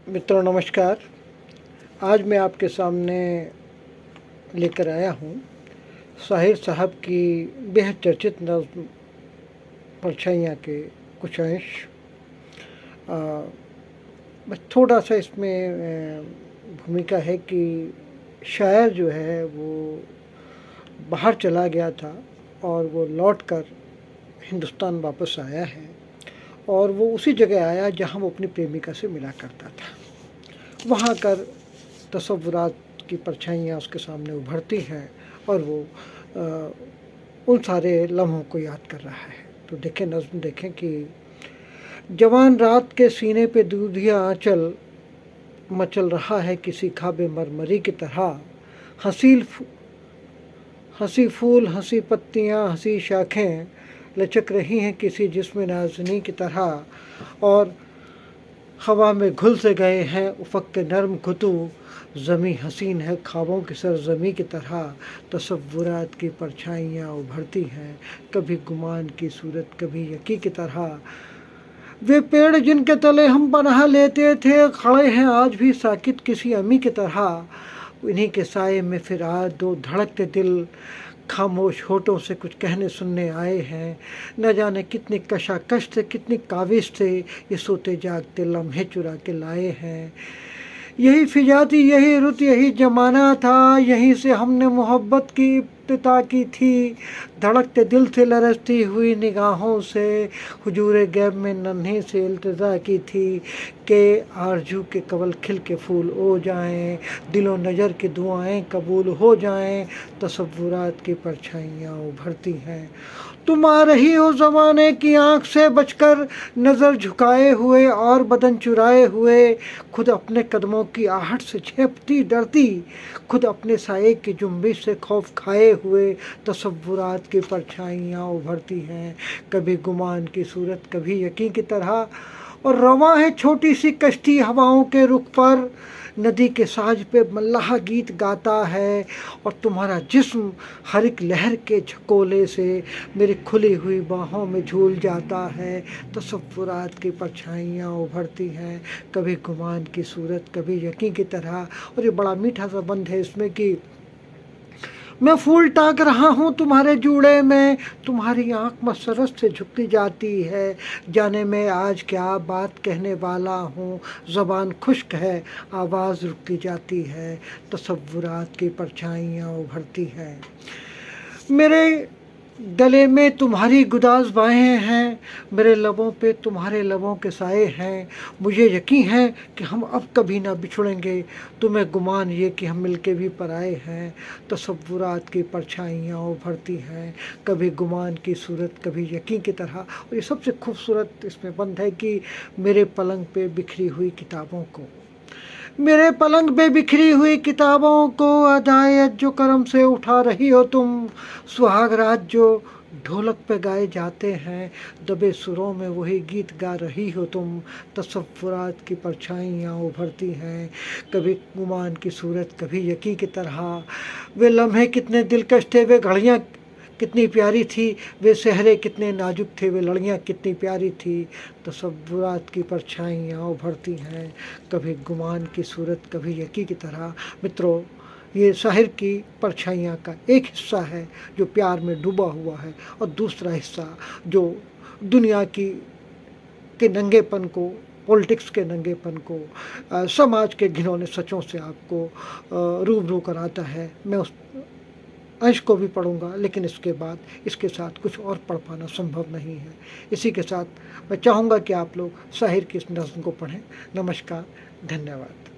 मित्रों नमस्कार। आज मैं आपके सामने लेकर आया हूँ साहिर साहब की बेहद चर्चित नज़्म परछाइयाँ के कुछ अंश। बस थोड़ा सा इसमें भूमिका है कि शायर जो है वो बाहर चला गया था और वो लौटकर हिंदुस्तान वापस आया है और वो उसी जगह आया जहाँ वो अपनी प्रेमिका से मिला करता था। वहाँ कर तसव्वुरात की परछाइयाँ उसके सामने उभरती हैं और वो उन सारे लम्हों को याद कर रहा है। तो देखें, नज़्म देखें कि जवान रात के सीने पे दूधिया आंचल मचल रहा है किसी खाबे मरमरी की तरह। हंसी फूल, हंसी पत्तियाँ, हंसी शाखें लचक रही हैं किसी जिस्म नाज़नी की तरह। और हवा में घुल से गए हैं उफ़क़ के नर्म घुतू, ज़मी हसीन है ख्वाबों की सरज़मी की तरह। तसव्वुरात की परछाइयाँ उभरती हैं, कभी गुमान की सूरत कभी यकी की तरह। वे पेड़ जिनके तले हम पनाह लेते थे खड़े हैं आज भी साकित किसी अमी की तरह। इन्हीं के साए में फिर आज दो धड़कते दिल खामोश होठों से कुछ कहने सुनने आए हैं। न जाने कितनी कशाकश से कितनी काविश से ये सोते जागते लम्हे चुरा के लाए हैं। यही फिजा थी, यही रुत, यही जमाना था, यहीं से हमने मोहब्बत की इब्तिदा की थी। धड़कते दिल से लरसती हुई निगाहों से हुजूरे गैब में नन्हे से इल्तिजा की थी कि आरजू के कवल खिल के फूल हो जाएं, दिलो नज़र की दुआएं कबूल हो जाएं। तसव्वुरात की परछाइयाँ उभरती हैं, तुम आ रही हो ज़माने की आँख से बचकर, नज़र झुकाए हुए और बदन चुराए हुए। खुद अपने कदमों की आहट से झेंपती डरती, खुद अपने साये की जुम्बिश से खौफ खाए हुए। तसव्वुरात की परछाइयाँ उभरती हैं, कभी गुमान की सूरत कभी यकीन की तरह। और रवां है छोटी सी कश्ती हवाओं के रुख पर, नदी के साज पे मल्लाह गीत गाता है। और तुम्हारा जिस्म हर एक लहर के झकोले से मेरी खुली हुई बाहों में झूल जाता है। तसव्वुरात की परछाइयाँ उभरती हैं, कभी गुमान की सूरत कभी यकीन की तरह। और ये बड़ा मीठा सा बंद है इसमें कि मैं फूल टाक रहा हूँ तुम्हारे जूड़े में, तुम्हारी आँख मसरत से झुकती जाती है। जाने मैं आज क्या बात कहने वाला हूँ, ज़बान खुश्क है आवाज़ रुकती जाती है। तसव्वुरात की परछाइयाँ उभरती हैं, मेरे गले में तुम्हारी गुदाज बाहें हैं, मेरे लबों पे तुम्हारे लबों के साए हैं। मुझे यकीन है कि हम अब कभी ना बिछड़ेंगे, तुम्हें गुमान ये कि हम मिलके भी पराए हैं। तसव्वुरात की परछाइयाँ उभरती हैं, कभी गुमान की सूरत कभी यकीन की तरह। और ये सबसे खूबसूरत इसमें बंद है कि मेरे पलंग पे बिखरी हुई किताबों को, मेरे पलंग पे बिखरी हुई किताबों को अदायत जो करम से उठा रही हो तुम। सुहाग रात जो ढोलक पे गाए जाते हैं, दबे सुरों में वही गीत गा रही हो तुम। तसव्वुरात की परछाइयाँ उभरती हैं, कभी गुमान की सूरत कभी यकीन की तरह। वे लम्हे कितने दिलकश थे, वे घड़ियाँ कितनी प्यारी थी, वे सहरे कितने नाजुक थे, वे लड़ियाँ कितनी प्यारी थी। तसव्वुरात की परछाइयाँ उभरती हैं, कभी गुमान की सूरत कभी यकीन की तरह। मित्रों, ये शाहिर की परछाइयाँ का एक हिस्सा है जो प्यार में डूबा हुआ है, और दूसरा हिस्सा जो दुनिया के नंगेपन को, पॉलिटिक्स के नंगेपन को, समाज के घिनौने सचों से आपको रूबरू कराता है। मैं उस अंश को भी पढ़ूंगा, लेकिन इसके बाद इसके साथ कुछ और पढ़ पाना संभव नहीं है। इसी के साथ मैं चाहूँगा कि आप लोग शाहिर की इस नज़्म को पढ़ें। नमस्कार, धन्यवाद।